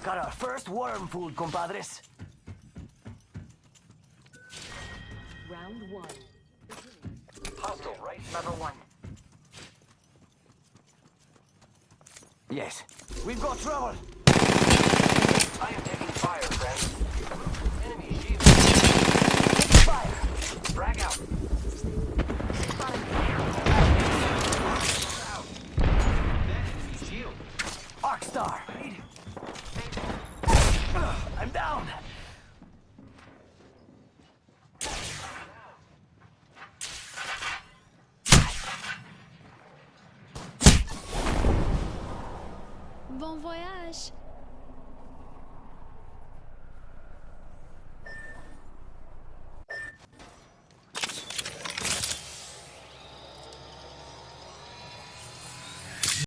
Got our first worm food, compadres. Round one. Hostile right. Level 1. Yes. We've got trouble. I am taking fire, friend. Enemy shield. Fire. Frag out. Out. Enemy shield. Arcstar. I'm down. Bon voyage!